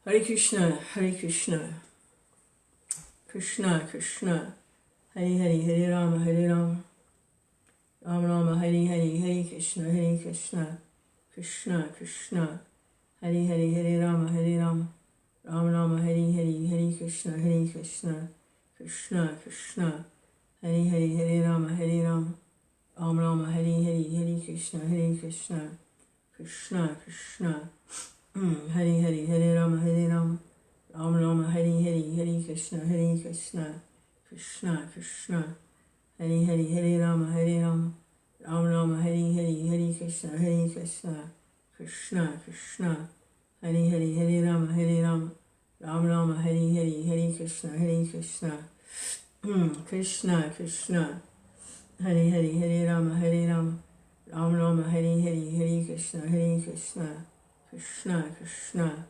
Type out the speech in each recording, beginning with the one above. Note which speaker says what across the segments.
Speaker 1: Hare Krishna, Hare Krishna, Krishna Krishna, Hare Hare, Hare Rama, Hare Rama, Rama Rama, Hare Hare, Hare Krishna, Hare Krishna, Krishna Krishna, Hare Hare, Hare Rama, Hare Rama, Rama Rama, Hare Hare, Hare Krishna, Hare Krishna, Krishna Krishna, Hare Hare, Hare Rama, Hare Rama, Rama Rama, Hare Hare, Hare Krishna, Hare Krishna, Krishna Krishna, Hare Hare, Hare Rama, Hare Rama, Rama Rama, Hare Hare, Hare Krishna, Hare Krishna, Krishna Krishna, Hare Hare, Hare Rama, Hare Rama, Rama Rama, Hare Hare, Hare Krishna, Hare Krishna, Krishna Krishna, Hare Hare, Hare Rama, Hare Rama, Rama Rama, Hare Hare, Hare Krishna, Hare Krishna, Krishna Krishna, Hare Hare, Hare Rama, Hare Rama, Rama Rama, Hare Hare, Hare Krishna, Hare Krishna, Krishna Krishna,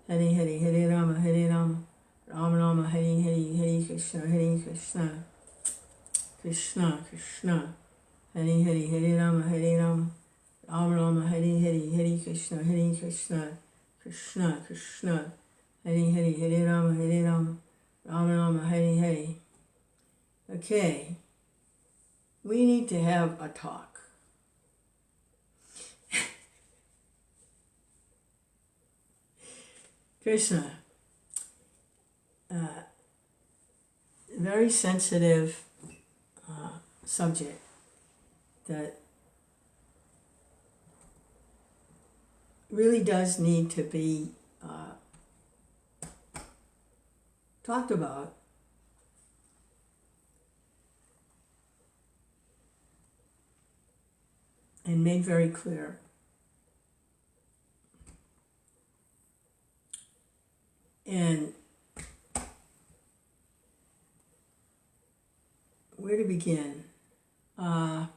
Speaker 1: Hare Hare, Hare Rama, Hare Rama, Rama Rama, Hare Hare, Hare Krishna, Hare Krishna, Krishna Krishna, Hare Hare, Hare Rama, Hare Rama, Rama Rama, Hare Hare, Hare Krishna, Hare Krishna, Krishna Krishna, Hare Hare, Hare Rama, Hare Rama, Rama Rama, Hare Hare. Okay, we need to have a talk. Krishna, very sensitive subject that really does need to be talked about. And made very clear. And where to begin? Well,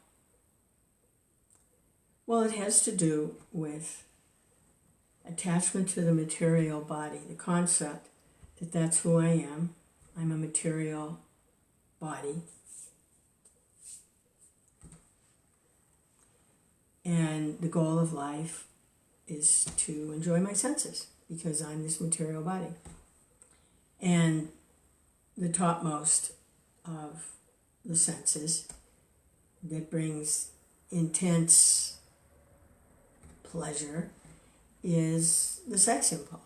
Speaker 1: it has to do with attachment to the material body, the concept that that's who I am. I'm a material body. And the goal of life is to enjoy my senses because I'm this material body. And the topmost of the senses that brings intense pleasure is the sex impulse.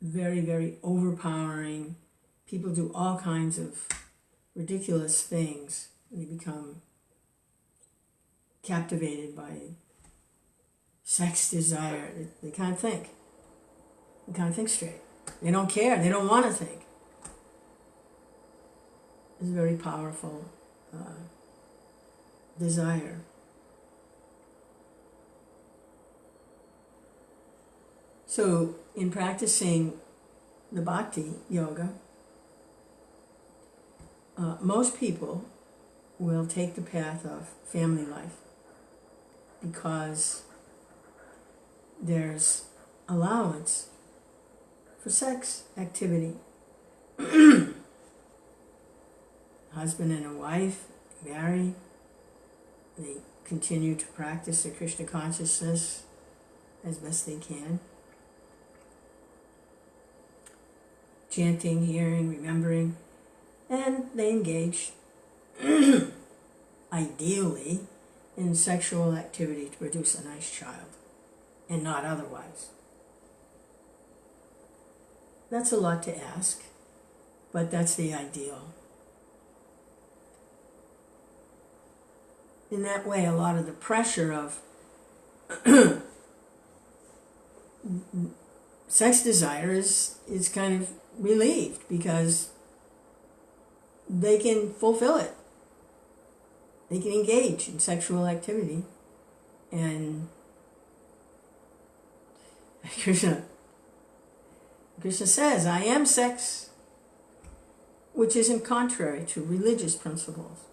Speaker 1: Very, very overpowering. People do all kinds of ridiculous things. They become captivated by sex desire. They can't think. They can't think straight. They don't care. They don't want to think. It's a very powerful desire. So in practicing the bhakti yoga, most people will take the path of family life because there's allowance for sex activity. Husband and a wife marry, they continue to practice their Krishna consciousness as best they can. Chanting, hearing, remembering, and they engage ideally in sexual activity to produce a nice child and not otherwise. That's a lot to ask, but that's the ideal. In that way, a lot of the pressure of sex desire is kind of relieved because they can fulfill it. They can engage in sexual activity. And Krishna says, I am sex, which isn't contrary to religious principles.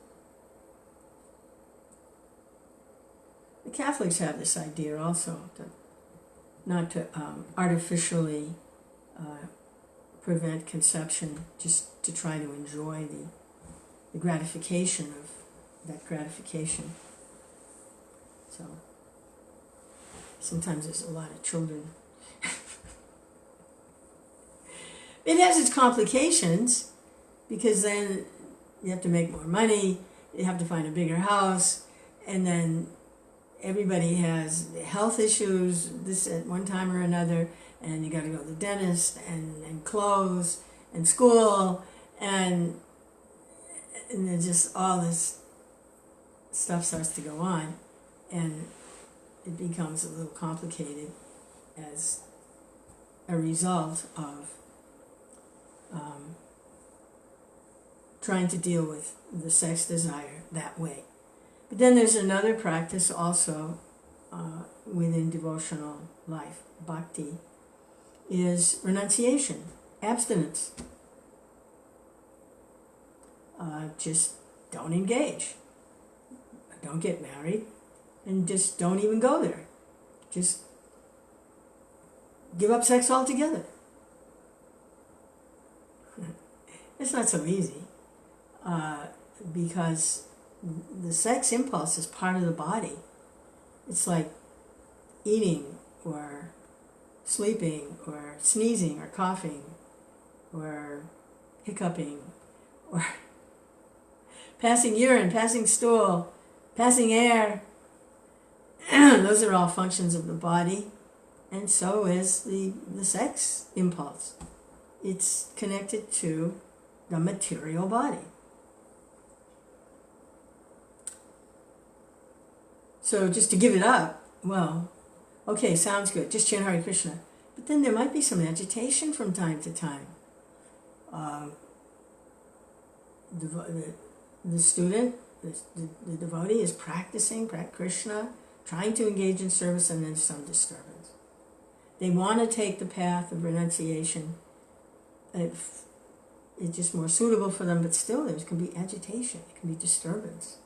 Speaker 1: The Catholics have this idea also, not to artificially prevent conception, just to try to enjoy the gratification that gratification. So sometimes there's a lot of children. It has its complications, because then you have to make more money, you have to find a bigger house, and then everybody has health issues this at one time or another, and you got to go to the dentist, and clothes, and school, and then just all this stuff starts to go on, and it becomes a little complicated as a result of trying to deal with the sex desire that way. But then there's another practice also within devotional life, bhakti, is renunciation, abstinence. Just don't engage. Don't get married, and just don't even go there. Just give up sex altogether. It's not so easy, because the sex impulse is part of the body. It's like eating, or sleeping, or sneezing, or coughing, or hiccuping, or passing urine, passing stool, passing air. Those are all functions of the body, and so is the sex impulse. It's connected to the material body. So just to give it up, well, okay, sounds good, just chant Hare Krishna. But then there might be some agitation from time to time. The student, the devotee is practicing Krishna, trying to engage in service, and then some disturbance. They want to take the path of renunciation. It's just more suitable for them, but still there can be agitation, it can be disturbance.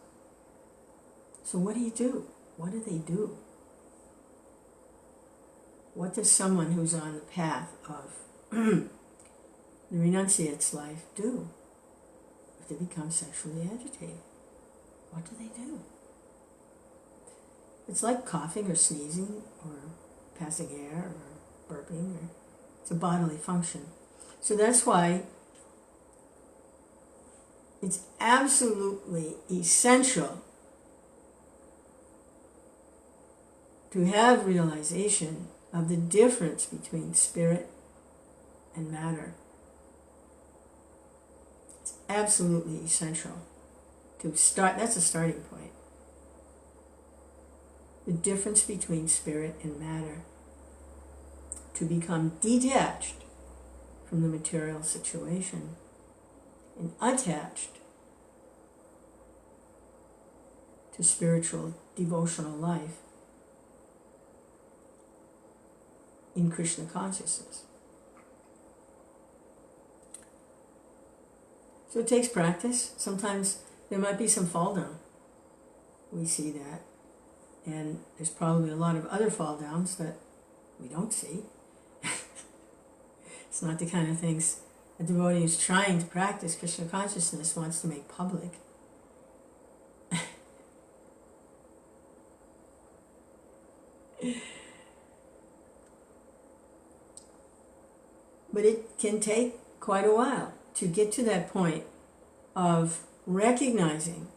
Speaker 1: So what do you do? What do they do? What does someone who's on the path of the renunciate's life do if they become sexually agitated? What do they do? It's like coughing or sneezing or passing air or burping. It's a bodily function. So that's why it's absolutely essential to have realization of the difference between spirit and matter. It's absolutely essential to start. That's a starting point. The difference between spirit and matter, to become detached from the material situation and attached to spiritual devotional life in Krishna consciousness. So it takes practice. Sometimes there might be some fall down. We see that. And there's probably a lot of other fall downs that we don't see. It's not the kind of things a devotee who's trying to practice Krishna consciousness wants to make public. But it can take quite a while to get to that point of recognizing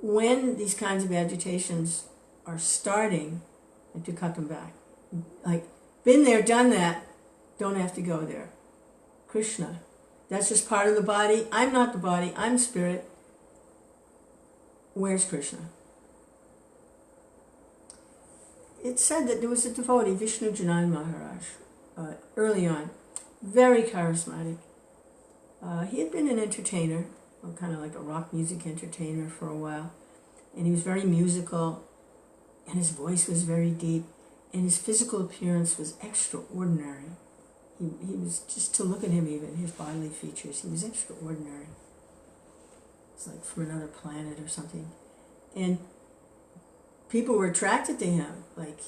Speaker 1: when these kinds of agitations are starting and to cut them back. Like, been there, done that, don't have to go there. Krishna, that's just part of the body. I'm not the body, I'm spirit. Where's Krishna? It's said that there was a devotee, Vishnu Janan Maharaj, early on, very charismatic. He had been an entertainer, kind of like a rock music entertainer for a while, and he was very musical, and his voice was very deep, and his physical appearance was extraordinary. He was, just to look at him even, his bodily features, he was extraordinary. It's like from another planet or something. And people were attracted to him, like,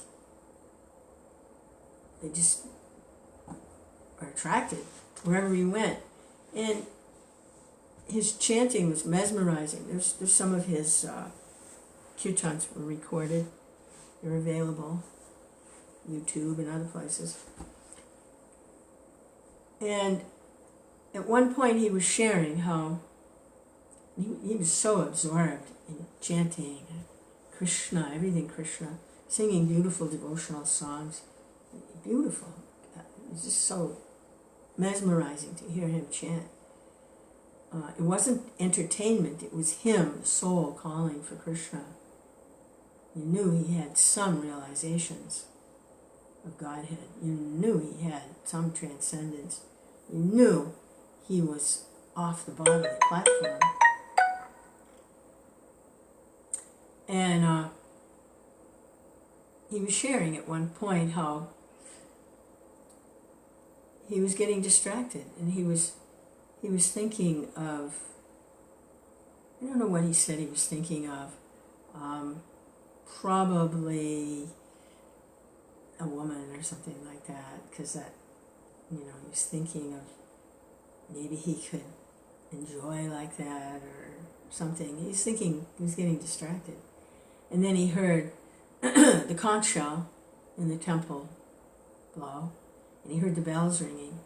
Speaker 1: they just were attracted wherever he went. And his chanting was mesmerizing. There's some of his kirtans were recorded. They're available, YouTube and other places. And at one point he was sharing how he was so absorbed in chanting Krishna, everything Krishna, singing beautiful devotional songs. Beautiful. It was just so mesmerizing to hear him chant. It wasn't entertainment, it was him, the soul, calling for Krishna. You knew he had some realizations of Godhead. You knew he had some transcendence. You knew he was off the bodily platform. And he was sharing at one point how he was getting distracted, and he was thinking of, I don't know what he said he was thinking of, probably a woman or something like that, because that, he was thinking of maybe he could enjoy like that or something. He was getting distracted. And then he heard the conch shell in the temple blow, and he heard the bells ringing.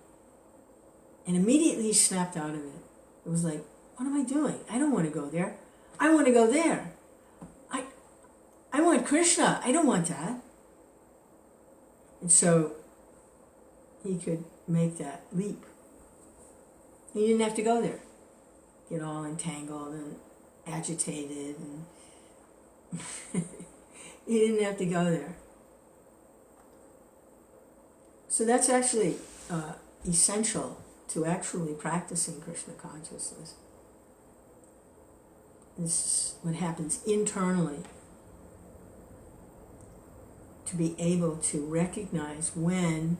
Speaker 1: And immediately he snapped out of it. It was like, what am I doing? I don't want to go there. I want to go there. I want Krishna. I don't want that. And so he could make that leap. He didn't have to go there. Get all entangled and agitated. And he didn't have to go there. So that's actually essential to actually practicing Krishna consciousness. This is what happens internally, to be able to recognize when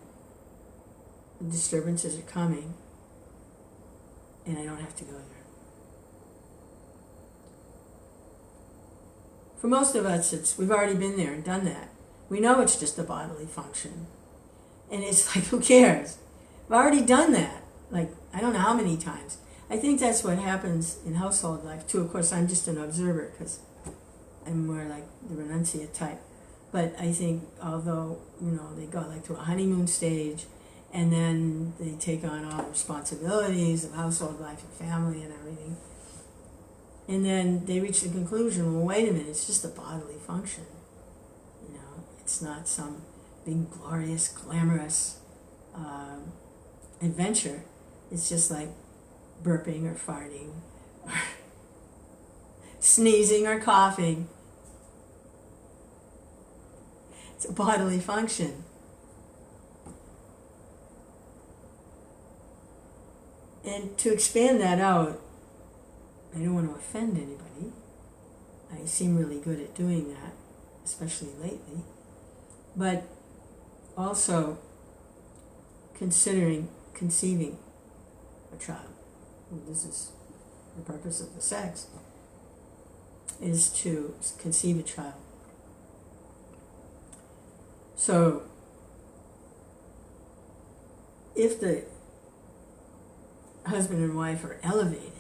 Speaker 1: the disturbances are coming and I don't have to go there. For most of us, we've already been there and done that. We know it's just a bodily function. And it's like, who cares? I've already done that. Like, I don't know how many times. I think that's what happens in household life too. Of course, I'm just an observer because I'm more like the renunciate type. But I think although, they go like to a honeymoon stage and then they take on all the responsibilities of household life and family and everything. And then they reach the conclusion, well, wait a minute, it's just a bodily function. It's not some big, glorious, glamorous adventure. It's just like burping or farting or sneezing or coughing. It's a bodily function. And to expand that out, I don't want to offend anybody. I seem really good at doing that, especially lately. But also considering conceiving a child. This is the purpose of the sex, is to conceive a child. So if the husband and wife are elevated,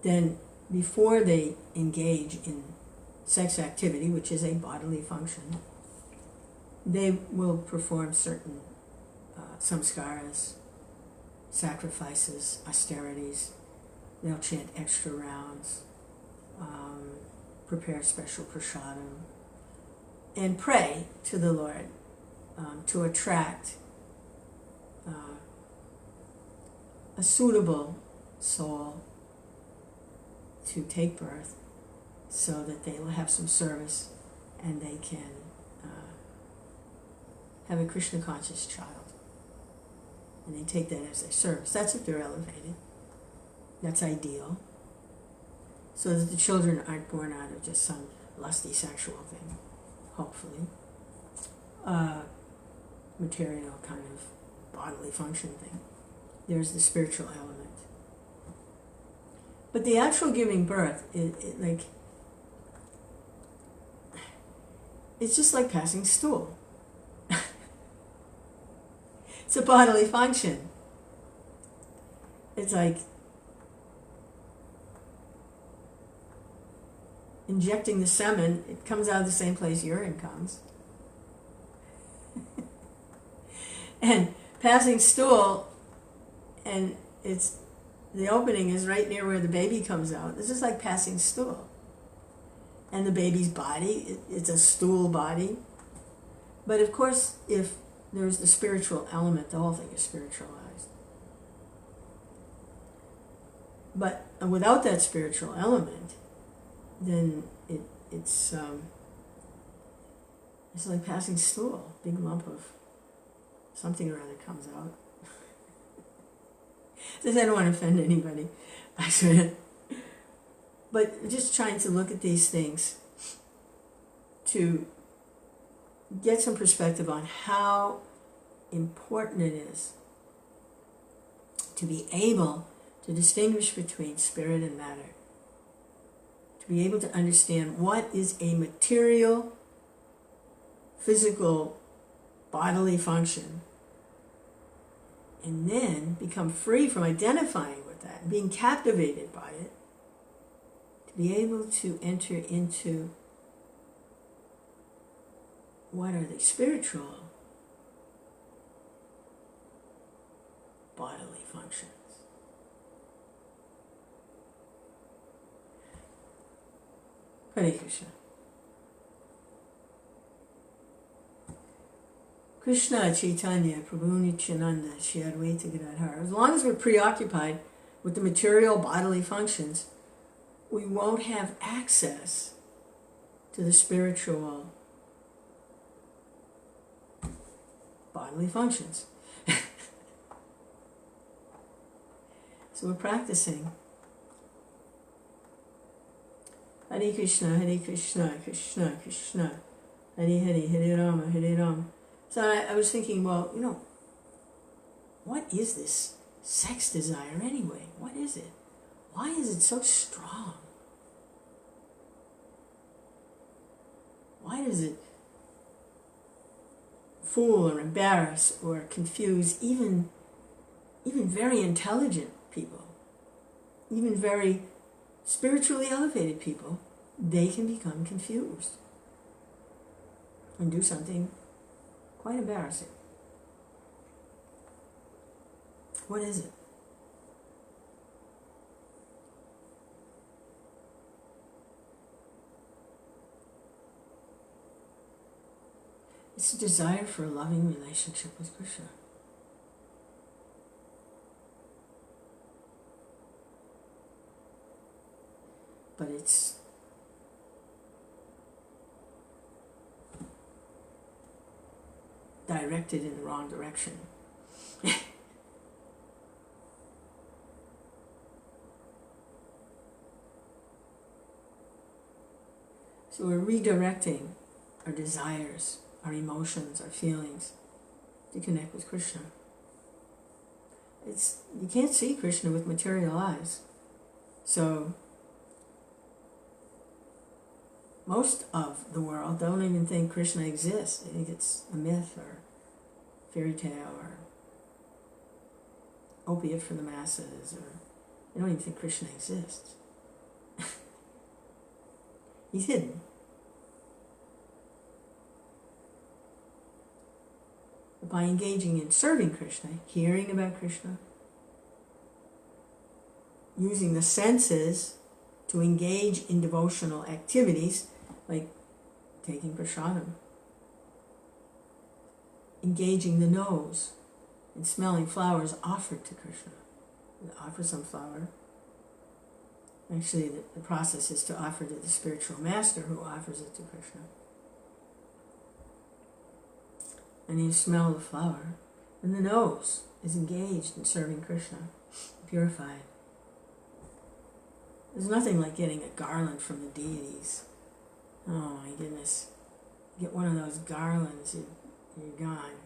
Speaker 1: then before they engage in sex activity, which is a bodily function, they will perform certain samskaras, sacrifices, austerities. They'll chant extra rounds, prepare special prasadam, and pray to the Lord to attract a suitable soul to take birth so that they will have some service and they can have a Krishna conscious child. And they take that as their service. That's if they're elevated. That's ideal. So that the children aren't born out of just some lusty sexual thing, hopefully. Material kind of bodily function thing. There's the spiritual element. But the actual giving birth, it's just like passing stool. It's a bodily function. It's like injecting the semen. It comes out of the same place urine comes. And passing stool, and it's the opening is right near where the baby comes out. This is like passing stool. And the baby's body, it's a stool body. But of course, if there's the spiritual element, the whole thing is spiritualized. But without that spiritual element, then it's like passing stool. Big lump of something or other comes out. Says I don't want to offend anybody. I swear. But just trying to look at these things to get some perspective on how important it is to be able to distinguish between spirit and matter, to be able to understand what is a material, physical, bodily function, and then become free from identifying with that, being captivated by it, to be able to enter into what are the spiritual bodily functions. Hare Krishna. Krishna Chaitanya Prabhu Nityananda Shri Advaita Gadadhara. As long as we're preoccupied with the material bodily functions, we won't have access to the spiritual bodily functions. So we're practicing. Hare Krishna, Krishna Krishna, Hare Hare, Hare Rama, Hare Rama. So I was thinking, well, what is this sex desire anyway? What is it? Why is it so strong? Why does it fool or embarrass or confuse even very intelligent people, even very spiritually elevated people? They can become confused and do something quite embarrassing. What is it? It's a desire for a loving relationship with Krishna. But it's directed in the wrong direction. So we're redirecting our desires, our emotions, our feelings to connect with Krishna. You can't see Krishna with material eyes. So most of the world don't even think Krishna exists. They think it's a myth or fairy tale or opiate for the masses, or they don't even think Krishna exists. He's hidden. But by engaging in serving Krishna, hearing about Krishna, using the senses to engage in devotional activities, like taking prasadam, engaging the nose in smelling flowers offered to Krishna. You offer some flower. Actually, the process is to offer to the spiritual master who offers it to Krishna. And you smell the flower, and the nose is engaged in serving Krishna, purified. There's nothing like getting a garland from the deities. Oh my goodness. Get one of those garlands, you're gone.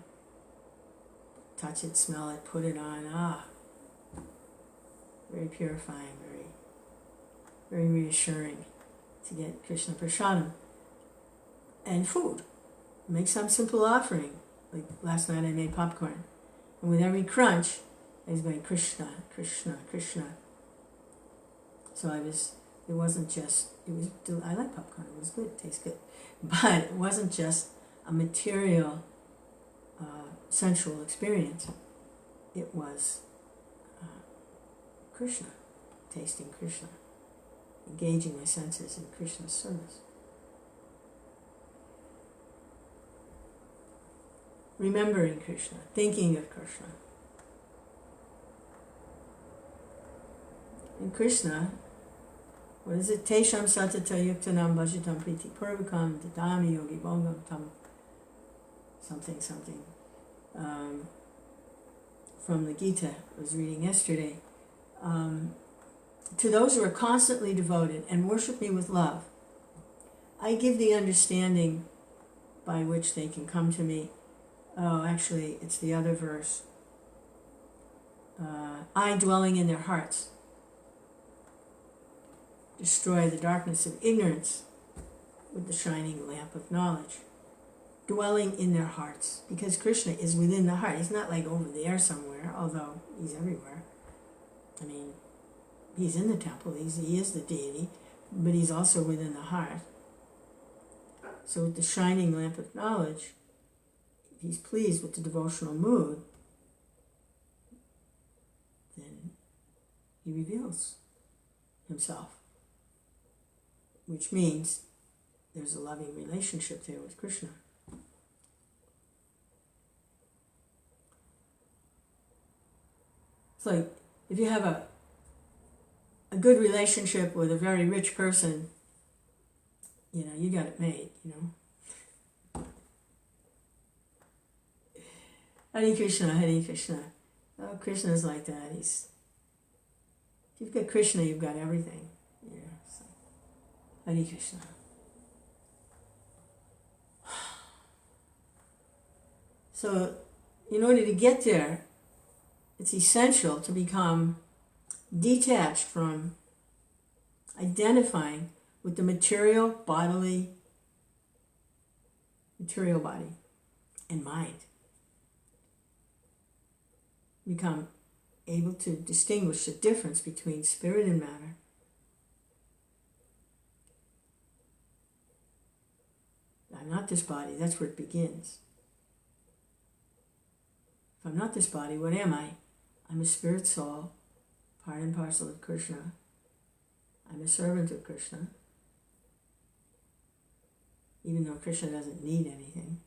Speaker 1: Touch it, smell it, put it on. Very purifying, very reassuring to get Krishna prasadam. And food. Make some simple offering. Like last night I made popcorn. And with every crunch, I was going Krishna, Krishna, Krishna. So it wasn't just, I like popcorn, it was good, it tastes good. But it wasn't just a material, sensual experience. It was Krishna, tasting Krishna, engaging my senses in Krishna's service. Remembering Krishna, thinking of Krishna. And Krishna, what is it? Tesham satata yuktanam bhajatam priti purvakam dadami yogi bhogam tam something. From the Gita I was reading yesterday. To those who are constantly devoted and worship me with love, I give the understanding by which they can come to me. Oh, actually, it's the other verse. I, dwelling in their hearts, destroy the darkness of ignorance with the shining lamp of knowledge. Dwelling in their hearts, because Krishna is within the heart. He's not like over there somewhere, although he's everywhere. I mean, he's in the temple, he is the deity, but he's also within the heart. So with the shining lamp of knowledge, if he's pleased with the devotional mood, then he reveals himself, which means there's a loving relationship there with Krishna. It's like if you have a good relationship with a very rich person, you got it made, Hare Krishna, Hare Krishna. Oh, Krishna is like that. If you've got Krishna, you've got everything. So, Hare Krishna. So, in order to get there, it's essential to become detached from identifying with the material body and mind. Become able to distinguish the difference between spirit and matter. I'm not this body, that's where it begins. If I'm not this body, what am I? I'm a spirit soul, part and parcel of Krishna. I'm a servant of Krishna, even though Krishna doesn't need anything.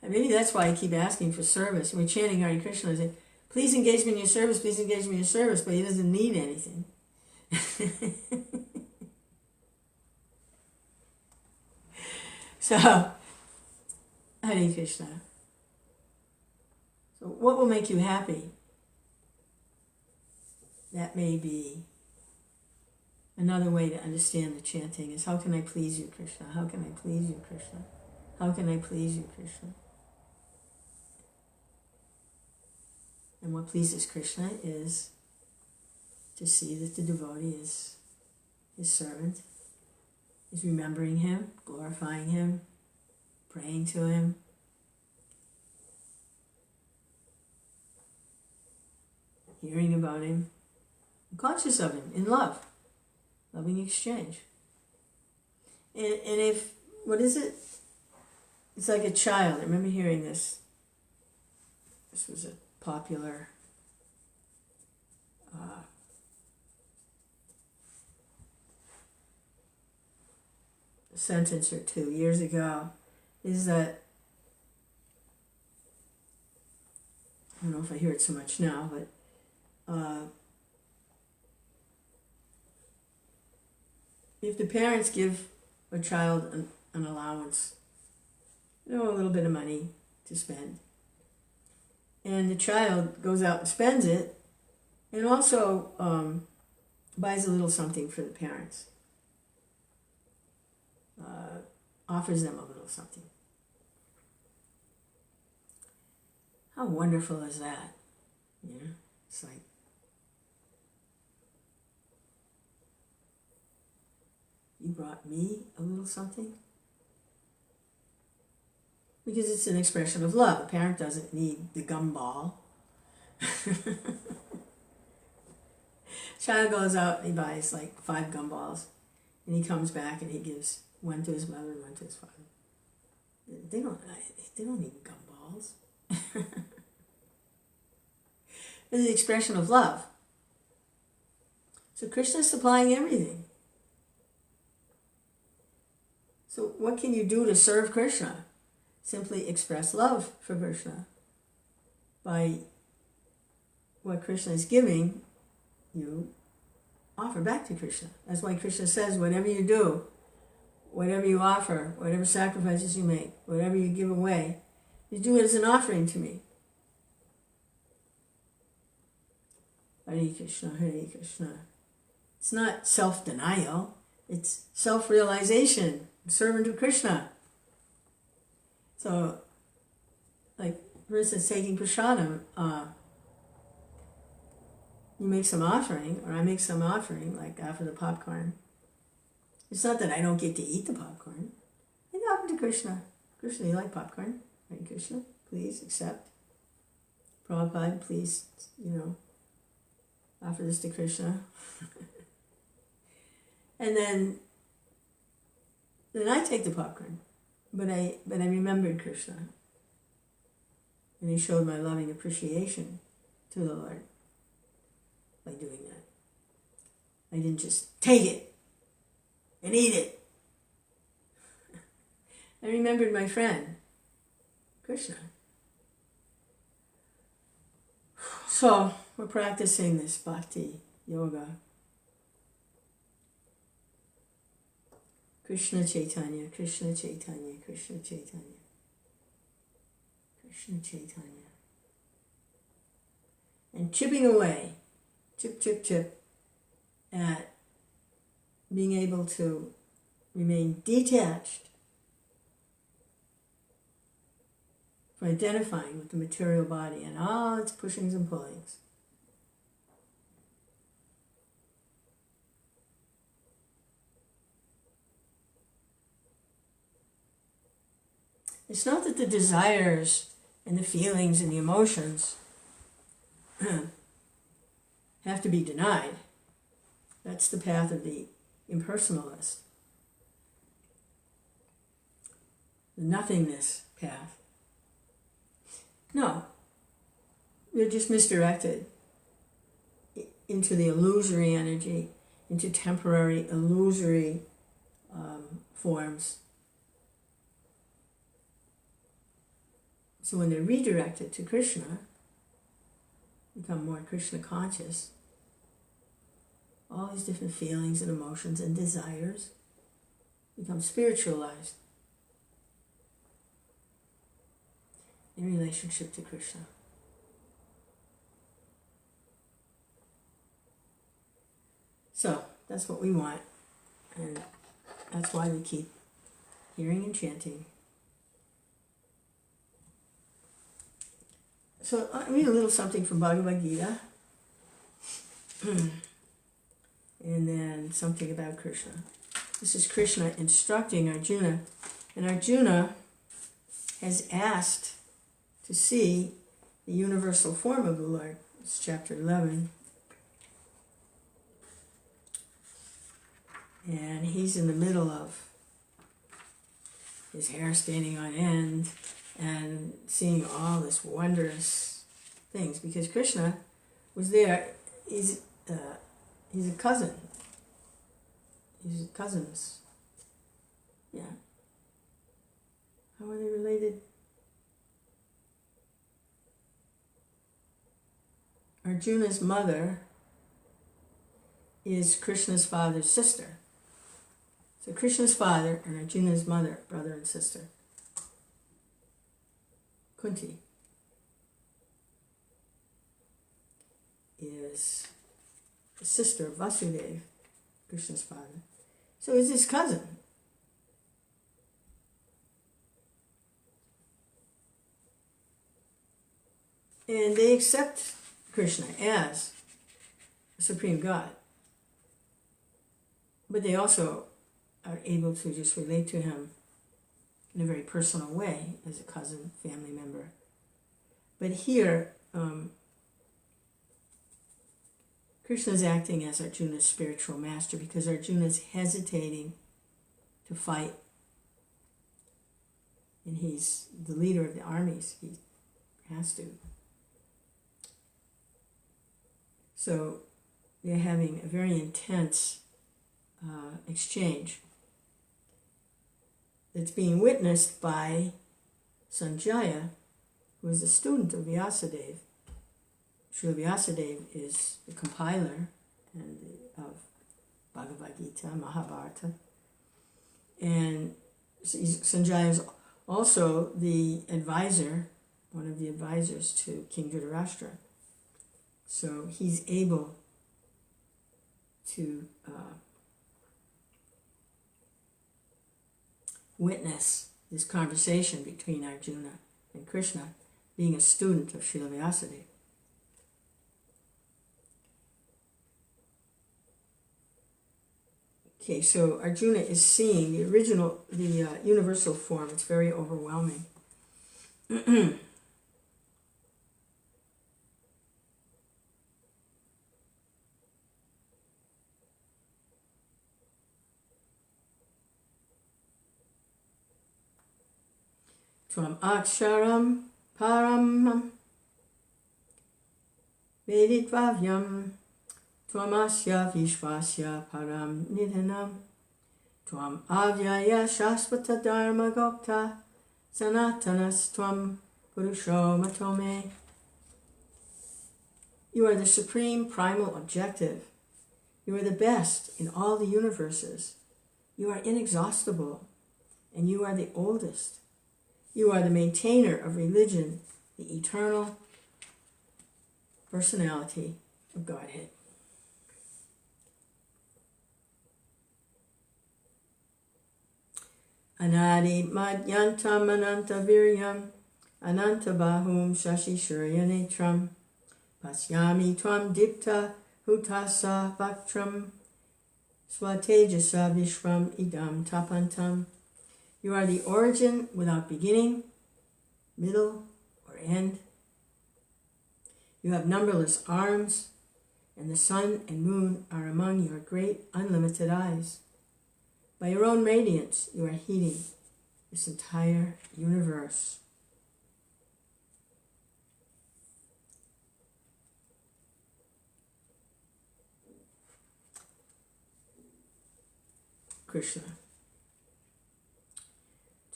Speaker 1: Maybe that's why I keep asking for service. We're chanting Hare Krishna. I say, please engage me in your service, please engage me in your service, but he doesn't need anything. So, Hare Krishna. So what will make you happy? That may be another way to understand the chanting is, how can I please you, Krishna? How can I please you, Krishna? How can I please you, Krishna? And what pleases Krishna is to see that the devotee is his servant, is remembering him, glorifying him, praying to him, hearing about him, conscious of him, in love, loving exchange. And if, what is it? It's like a child. I remember hearing this. This was a popular sentence or two years ago, is that, I don't know if I hear it so much now, but if the parents give a child an allowance, a little bit of money to spend, and the child goes out and spends it, and also buys a little something for the parents, offers them a little something. How wonderful is that? It's like, you brought me a little something? because it's an expression of love. A parent doesn't need the gumball. Child goes out and he buys like 5 gumballs, and he comes back and he gives one to his mother and one to his father. They don't need gumballs. It's the expression of love. So Krishna is supplying everything. So what can you do to serve Krishna? Simply express love for Krishna. By what Krishna is giving, you offer back to Krishna. That's why Krishna says, whatever you do, whatever you offer, whatever sacrifices you make, whatever you give away, you do it as an offering to me. Hare Krishna, Hare Krishna. It's not self-denial, it's self-realization, servant of Krishna. So, like, for instance, taking prasadam, you make some offering, or I make some offering, like after the popcorn. It's not that I don't get to eat the popcorn. I offer to Krishna. Krishna, you like popcorn? Hare Krishna, please accept. Prabhupada, please, offer this to Krishna. And then I take the popcorn. But I remembered Krishna. And he showed my loving appreciation to the Lord by doing that. I didn't just take it and eat it. I remembered my friend, Krishna. So we're practicing this bhakti yoga. Krishna Chaitanya, Krishna Chaitanya, Krishna Chaitanya, Krishna Chaitanya. And chipping away, chip, chip, chip, at being able to remain detached from identifying with the material body and all its pushings and pullings. It's not that the desires and the feelings and the emotions have to be denied. That's the path of the impersonalist. The nothingness path. No, they're just misdirected into the illusory energy, into temporary illusory forms. So when they're redirected to Krishna, become more Krishna conscious, all these different feelings and emotions and desires become spiritualized in relationship to Krishna. So that's what we want, and that's why we keep hearing and chanting. So I read a little something from Bhagavad Gita, and then something about Krishna. This is Krishna instructing Arjuna, and Arjuna has asked to see the universal form of the Lord. It's chapter 11. And he's in the middle of his hair standing on end and seeing all this wondrous things, because Krishna was there. He's a cousin. He's cousins. Yeah. How are they related? Arjuna's mother is Krishna's father's sister. So Krishna's father and Arjuna's mother, brother and sister. Kunti is the sister of Vasudeva, Krishna's father. So he's his cousin. And they accept Krishna as a supreme God. But they also are able to just relate to him in a very personal way as a cousin, family member. But here, Krishna is acting as Arjuna's spiritual master because Arjuna is hesitating to fight. And he's the leader of the armies. He has to. So they're having a very intense exchange that's being witnessed by Sanjaya, who is a student of Vyasadeva. Srila Vyasadeva is the compiler of Bhagavad Gita, Mahabharata. And Sanjaya is also the advisor, one of the advisors to King Dhritarashtra. So he's able to witness this conversation between Arjuna and Krishna, being a student of Srila Vyasadeva. Okay, so Arjuna is seeing the original, the universal form. It's very overwhelming. Tvam aksharam paramam veditvavyam Tvamasya vishvasya param nidhanam Tvam avyaya shasvata dharma gopta sanatanas tvam purusho matome. You are the supreme primal objective. You are the best in all the universes. You are inexhaustible, and you are the oldest. You are the maintainer of religion, the eternal personality of Godhead. Anadi madyantam ananta viryam ananta bahum shashi shurya netram pasyami tvam dipta hutasa vaktram swatejasa vishvam idam tapantam. You are the origin without beginning, middle, or end. You have numberless arms, and the sun and moon are among your great unlimited eyes. By your own radiance, you are heating this entire universe. Krishna.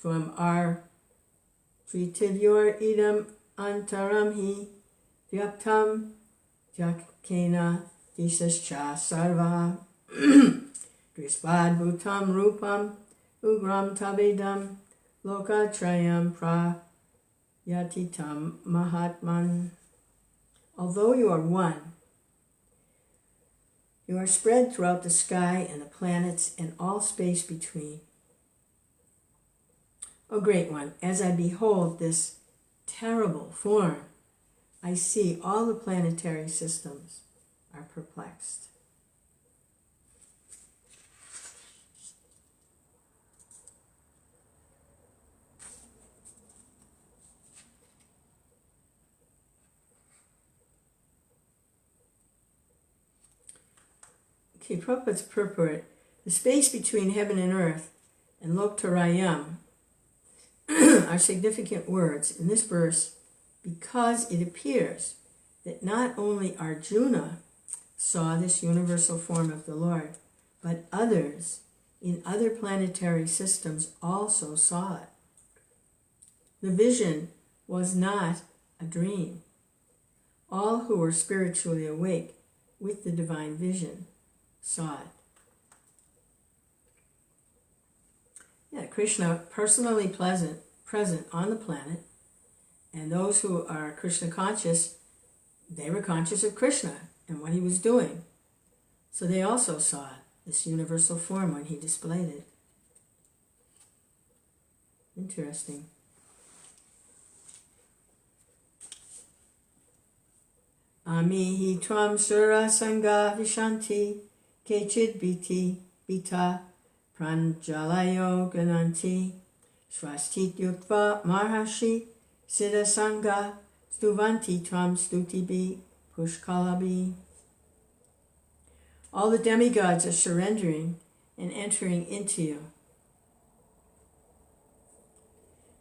Speaker 1: Tvam ar tritivyur idam antaram hi vyaptam jakena disascha sarva drisvad bhutam rupam ugram tabedam lokatrayam prayatitam mahatman. Although you are one, you are spread throughout the sky and the planets and all space between. O Great One, as I behold this terrible form, I see all the planetary systems are perplexed. Okay, Prabhupada's purport. The space between heaven and earth and Loktarayam are significant words in this verse because it appears that not only Arjuna saw this universal form of the Lord, but others in other planetary systems also saw it. The vision was not a dream. All who were spiritually awake with the divine vision saw it. Yeah, Krishna personally present on the planet, and those who are Krishna conscious, they were conscious of Krishna and what he was doing. So they also saw this universal form when he displayed it. Interesting. Amihi tvam sura sangha vishanti kechid biti bita pranjalayo gananti Swastit Yutva Marhashi Siddha Sangha Stuvanti Tvam Stutibi Pushkalabi. All the demigods are surrendering and entering into you.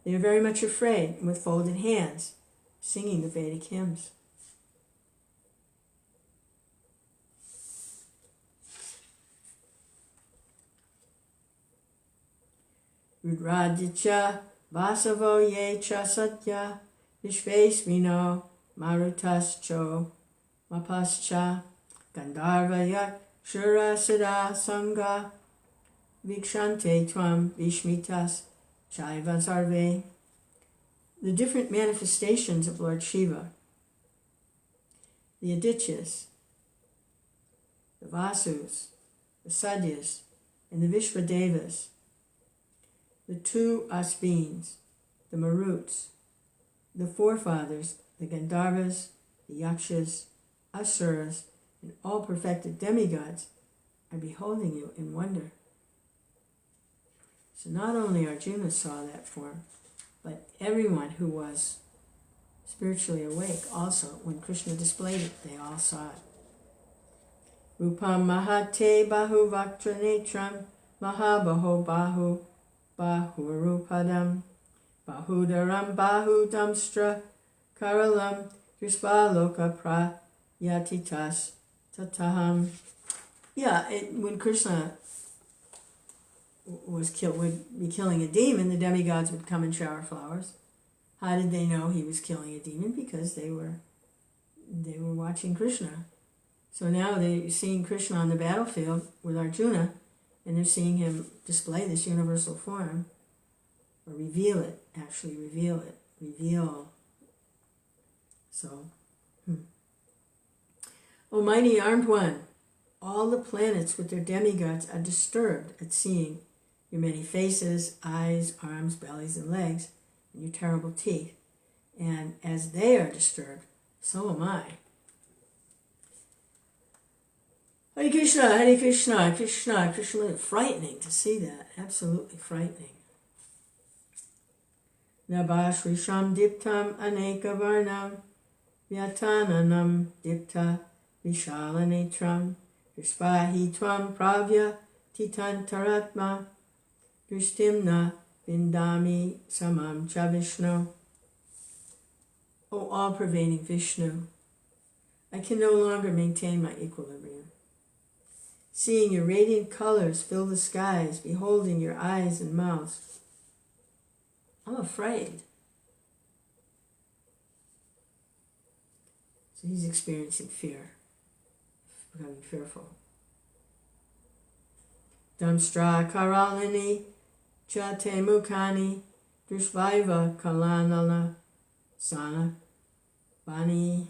Speaker 1: They are very much afraid, with folded hands, singing the Vedic hymns. Rudraditya Vasavo Ye Cha Satya Vishvesmino Marutascho Mapascha Gandharvayat Shura Siddha Sangha Vikshante Tvam Vishmitas Chaiva Sarve. The different manifestations of Lord Shiva, the Adityas, the Vasus, the Sadyas, and the Vishvadevas, the two Asvins, the Maruts, the forefathers, the Gandharvas, the Yakshas, Asuras, and all perfected demigods are beholding you in wonder. So not only Arjuna saw that form, but everyone who was spiritually awake also, when Krishna displayed it, they all saw it. Rupam Mahate Bahu Vaktra Netram Mahabaho Bahu Bahurupadam Bahudaram Bahudamstra Karalam Krispaloka Prayatitas Tataham. Yeah, when Krishna would be killing a demon, the demigods would come and shower flowers. How did they know he was killing a demon? Because they were watching Krishna. So now they're seeing Krishna on the battlefield with Arjuna, and they're seeing him display this universal form, or reveal. So, O mighty armed one, all the planets with their demigods are disturbed at seeing your many faces, eyes, arms, bellies, and legs, and your terrible teeth. And as they are disturbed, so am I. Hare Krishna, Hare Krishna, Krishna, Krishna. Frightening to see that. Absolutely frightening. Nabashrisham diptam aneka varnam vyatananam dipta vishalanetram Vishvahi tvam pravya titantaratma Drishtimna vindami samam cha Vishnu. O all-pervading Vishnu, I can no longer maintain my equilibrium. Seeing your radiant colors fill the skies, beholding your eyes and mouths, I'm afraid. So he's experiencing fear, becoming fearful. Damstra karalini chate mukani drishvaiva kalanala sana bani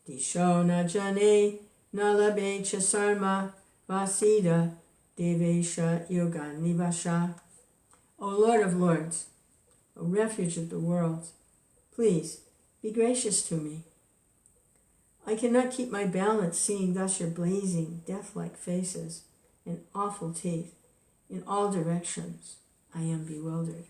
Speaker 1: dishona jane nalabecha sarma vasida devesha yoga nivasha. O Lord of Lords, O refuge of the world, please be gracious to me. I cannot keep my balance seeing thus your blazing, death-like faces and awful teeth. In all directions, I am bewildered.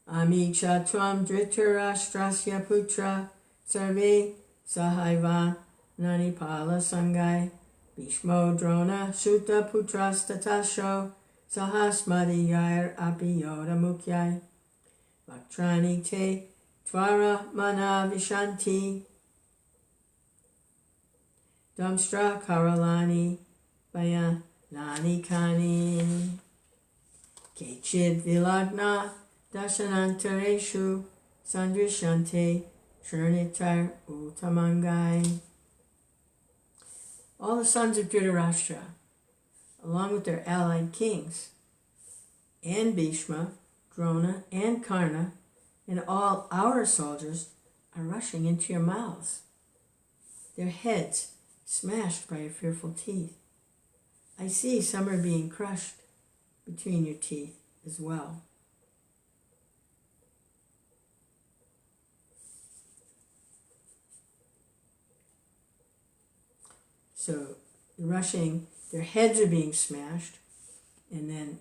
Speaker 1: Amicha tvam dhritarashtrasya putra sarve sahaiva nanipala sangai Bhishmo drona sutta putrastatasho sahasmadiyar apiyoda mukyai Vaktrani te tvara mana vishanti Damstra karalani bayanani kani Kechid vilagna dashanantareshu sandrishante shrinitar utamangai. All the sons of Dhritarashtra, along with their allied kings, and Bhishma, Drona, and Karna, and all our soldiers are rushing into your mouths, their heads smashed by your fearful teeth. I see some are being crushed between your teeth as well. So the rushing their heads are being smashed, and then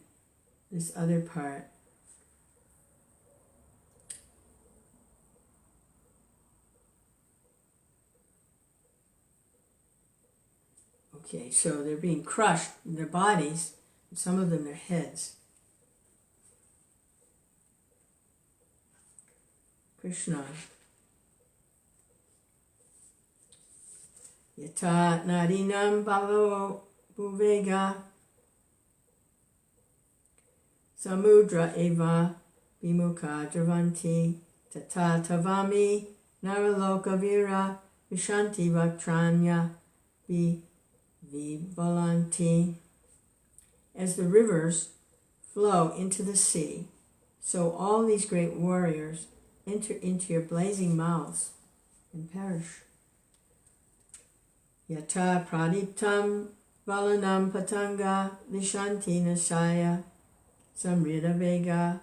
Speaker 1: this other part, okay, so they're being crushed in their bodies, and some of them their heads. Krishna. Yata narinam bhavo bhuvega samudra eva vimukha dravanti tata tavami naraloka vira vishanti vaktranya vivalanti. As the rivers flow into the sea, so all these great warriors enter into your blazing mouths and perish. Yata pradiptam valanam patanga vishanti nasaya samrita vega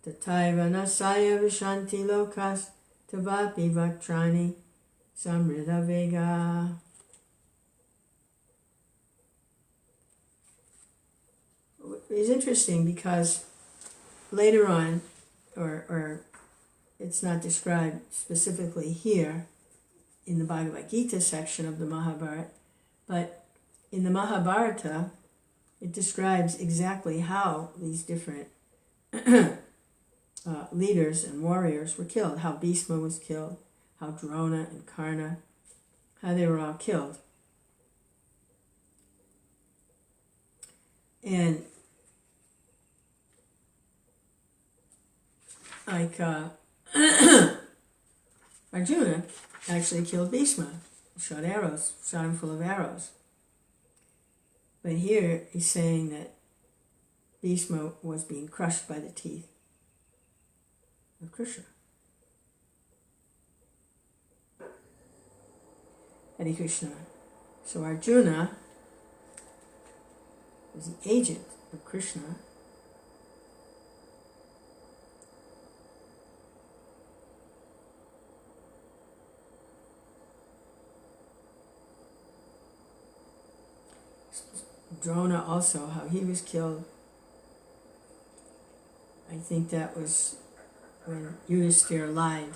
Speaker 1: tataiva nasaya vishanti lokas tavapi vaktrani samrita vega. It's interesting because later on, or it's not described specifically here in the Bhagavad Gita section of the Mahabharata, but in the Mahabharata, it describes exactly how these different leaders and warriors were killed, how Bhishma was killed, how Drona and Karna, how they were all killed. And like Arjuna actually killed Bhishma, shot him full of arrows. But here he's saying that Bhishma was being crushed by the teeth of Krishna. Hare Krishna. So Arjuna was the agent of Krishna. Drona also, how he was killed. I think that was when Yudhisthira lied,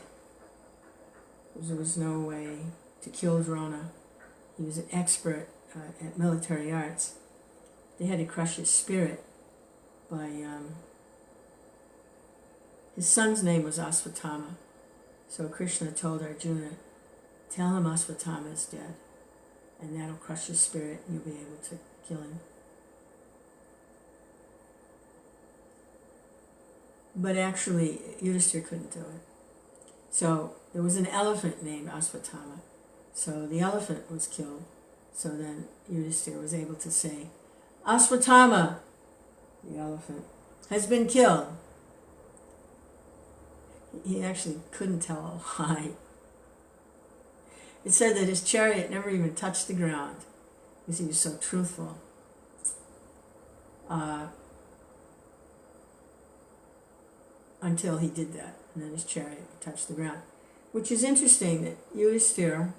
Speaker 1: because there was no way to kill Drona. He was an expert at military arts. They had to crush his spirit by, his son's name was Asvatthama. So Krishna told Arjuna, tell him Asvatthama is dead, and that'll crush his spirit and you'll be able to kill him. But actually, Yudhisthira couldn't do it. So there was an elephant named Asvatthama. So the elephant was killed. So then Yudhisthira was able to say, Asvatthama, the elephant, has been killed. He actually couldn't tell a lie. It said that his chariot never even touched the ground because he was so truthful. Until he did that, and then his chariot touched the ground. Which is interesting that Yudhisthira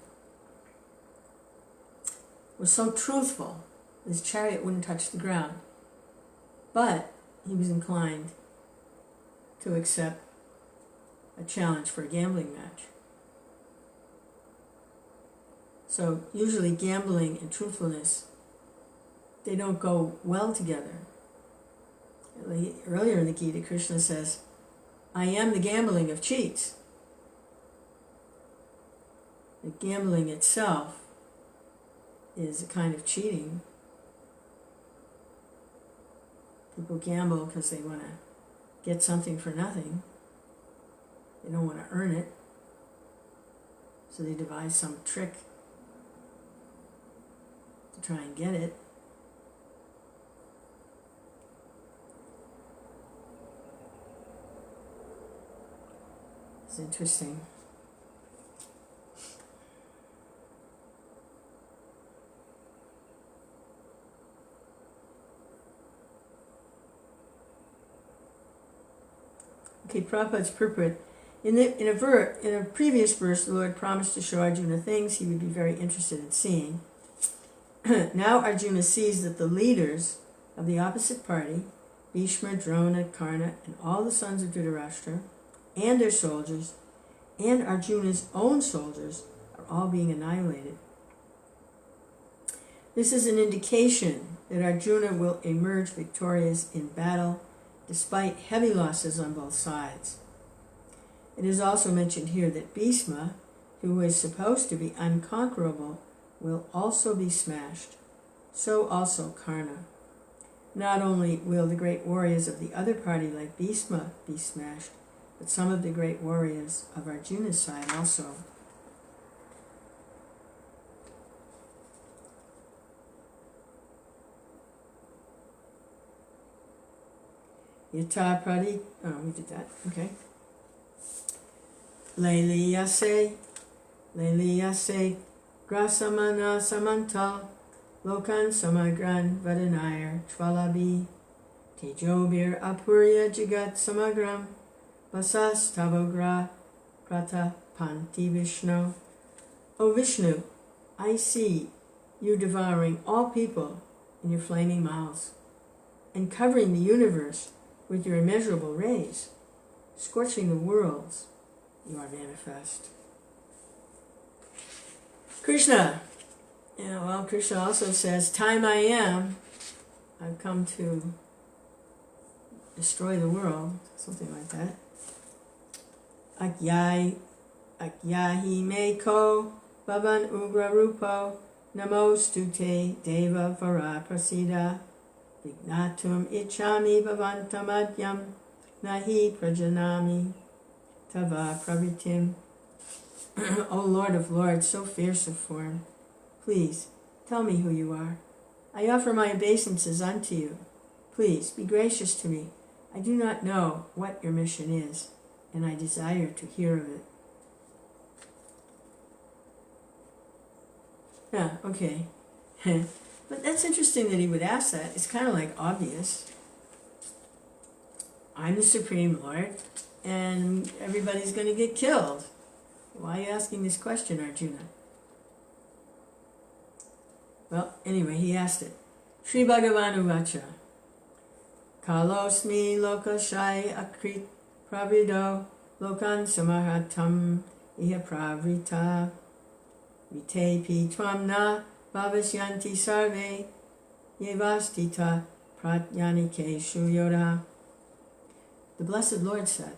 Speaker 1: was so truthful, his chariot wouldn't touch the ground. But he was inclined to accept a challenge for a gambling match. So usually gambling and truthfulness, they don't go well together. Earlier in the Gita, Krishna says, I am the gambling of cheats. The gambling itself is a kind of cheating. People gamble because they want to get something for nothing. They don't want to earn it. So they devise some trick to try and get it. It's interesting. Okay, Prabhupada's purport. In a previous verse, the Lord promised to show Arjuna things he would be very interested in seeing. Now Arjuna sees that the leaders of the opposite party, Bhishma, Drona, Karna, and all the sons of Dhritarashtra, and their soldiers, and Arjuna's own soldiers, are all being annihilated. This is an indication that Arjuna will emerge victorious in battle, despite heavy losses on both sides. It is also mentioned here that Bhishma, who is supposed to be unconquerable, will also be smashed. So also Karna. Not only will the great warriors of the other party like Bhishma be smashed, but some of the great warriors of Arjuna's side also. Yata Pradi, we did that, okay. Leliyase, Grasamana Samanta, Lokan Samagran Vadanayar Tvalabi, Tejobir Apurya Jagat Samagram, Vasas Tavogra Prata Panti Vishnu. O Vishnu, I see you devouring all people in your flaming mouths, and covering the universe with your immeasurable rays, scorching the worlds, you are manifest. Krishna. Krishna also says, time I am, I've come to destroy the world, something like that. Akyahi me ko bhavan ugra rupo namostute deva vara prasida vignatum ichami bhavantamadhyam nahi prajanami tava pravitim. O Lord of Lords, so fierce of form, please tell me who you are. I offer my obeisances unto you. Please be gracious to me. I do not know what your mission is, and I desire to hear of it. Yeah, okay. But that's interesting that he would ask that. It's kind of like obvious. I'm the Supreme Lord, and everybody's going to get killed. Why are you asking this question, Arjuna? Well, anyway, he asked it. Sri Bhagavan Uvacha. Kalosmi lokashai akrit pravido lokan samahatam iha pravrita vitepi twamna bhavasyanti sarve yevastita pratyanike shuyoda. The Blessed Lord said,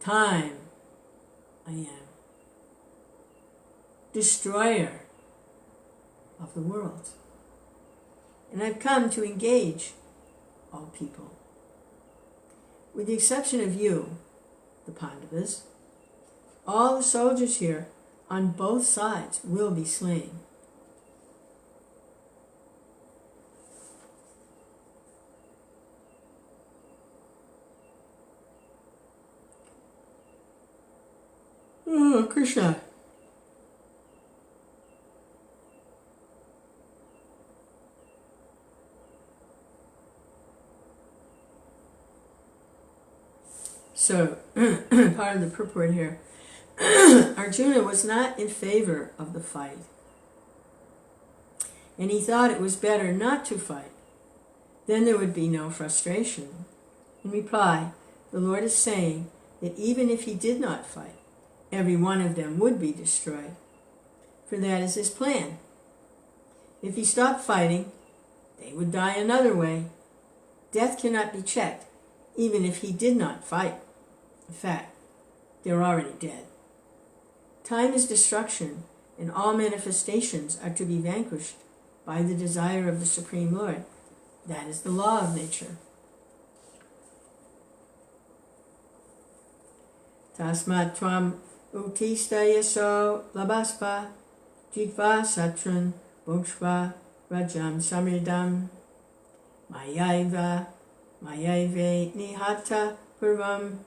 Speaker 1: time I am, destroyer of the world, and I've come to engage all people. With the exception of you, the Pandavas, all the soldiers here on both sides will be slain. Oh, Krishna. So, part of the purport here, Arjuna was not in favor of the fight. And he thought it was better not to fight. Then there would be no frustration. In reply, the Lord is saying that even if he did not fight, every one of them would be destroyed. For that is his plan. If he stopped fighting, they would die another way. Death cannot be checked, even if he did not fight. In fact, they're already dead. Time is destruction, and all manifestations are to be vanquished by the desire of the Supreme Lord. That is the law of nature. Tasmat tvam utista yaso labaspa jitva satrun bhukshva rajam samridam mayaive nihata purvam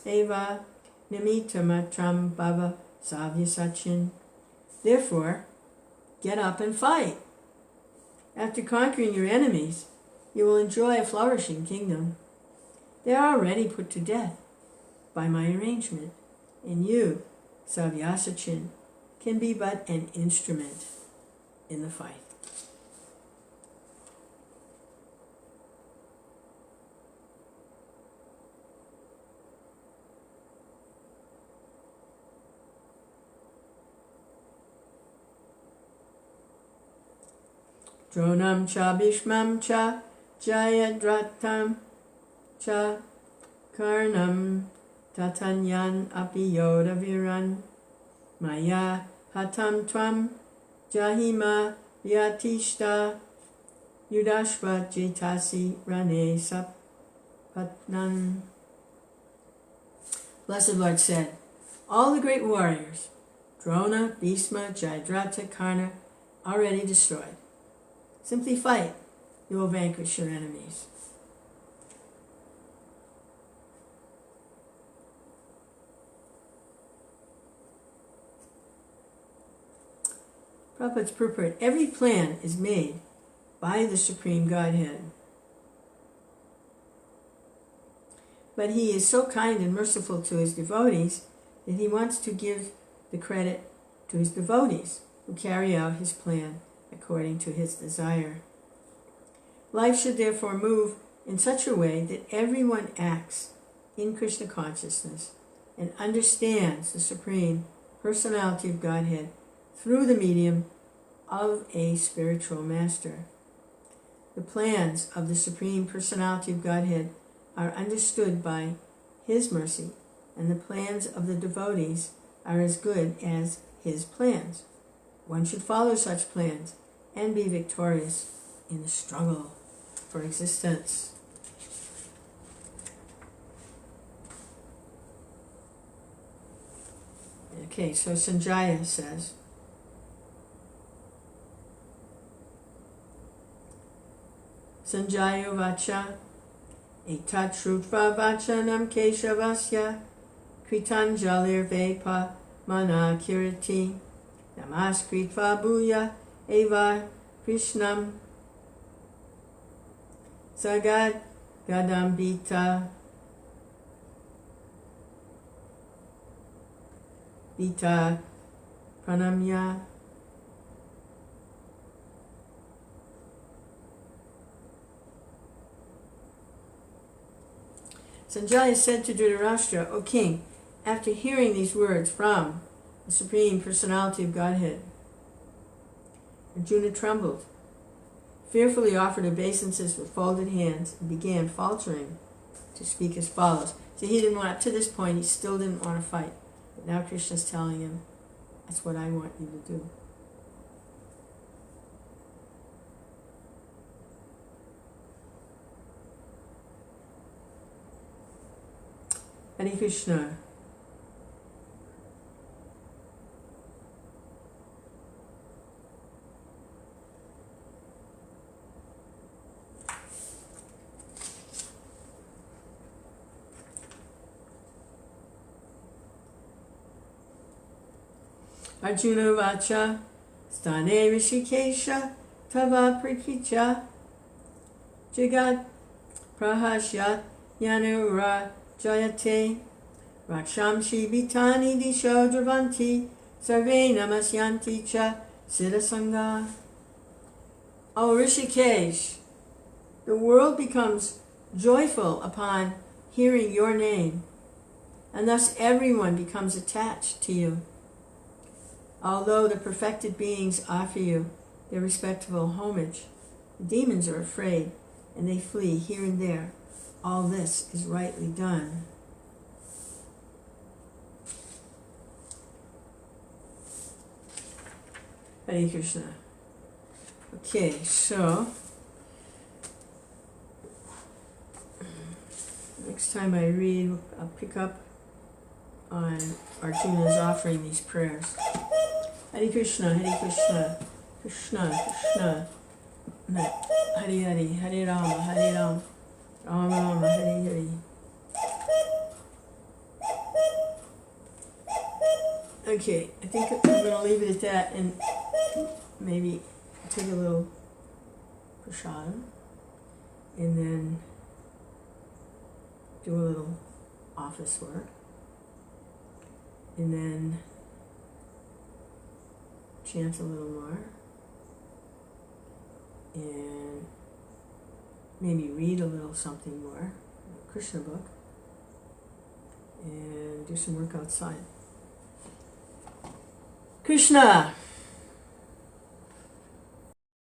Speaker 1: eva nimittamatram bhava savyasachin. Therefore, get up and fight. After conquering your enemies, you will enjoy a flourishing kingdom. They are already put to death by my arrangement, and you, Savyasachin, can be but an instrument. in the fight. Dronam cha bhishmam cha jayadratam cha karnam tatanyan api yoda viran maya hatam tvam jahima vyatishta yudashva jetasi rane sapatnan. Blessed Lord said, all the great warriors, Drona, Bhishma, Jayadratha, Karna, already destroyed. Simply fight, you will vanquish your enemies. Prabhupada's purport, every plan is made by the Supreme Godhead. But he is so kind and merciful to his devotees that he wants to give the credit to his devotees who carry out his plan according to his desire. Life should therefore move in such a way that everyone acts in Krishna consciousness and understands the Supreme Personality of Godhead through the medium of a spiritual master. The plans of the Supreme Personality of Godhead are understood by his mercy, and the plans of the devotees are as good as his plans. One should follow such plans and be victorious in the struggle for existence. Okay, so Sanjaya says, Sanjaya vacha etat shrutva vachanam keshavasya kritanjalir vepa mana kiriti namaskritva bhuya eva krishnam sagad gadambita Vita pranamya. Sanjaya said to Dhritarashtra, O king, after hearing these words from the Supreme Personality of Godhead, Arjuna trembled, fearfully offered obeisances with folded hands, and began faltering to speak as follows. So he didn't want, up to this point, he still didn't want to fight. But now Krishna's telling him, that's what I want you to do. Hare Krishna. Arjuna vacha stane rishikesha tava prikicha jagat prahashyat yanura jayate rakshamshi bitani disho dravanti sarve namasyanti cha siddhasanga. O Rishikesh, the world becomes joyful upon hearing your name, and thus everyone becomes attached to you. Although the perfected beings offer you their respectful homage, the demons are afraid and they flee here and there. All this is rightly done. Hare Krishna. Okay, so next time I read, I'll pick up on Arjuna's offering these prayers. Hare Krishna, Hare Krishna, Krishna Krishna, Hare Hare, Hare Rama, Hare Rama, Rama Rama, Hare Hare. Okay, I think I'm going to leave it at that and maybe take a little prasadam and then do a little office work and then chant a little more and maybe read a little something more, a Krishna book, and do some work outside. Krishna!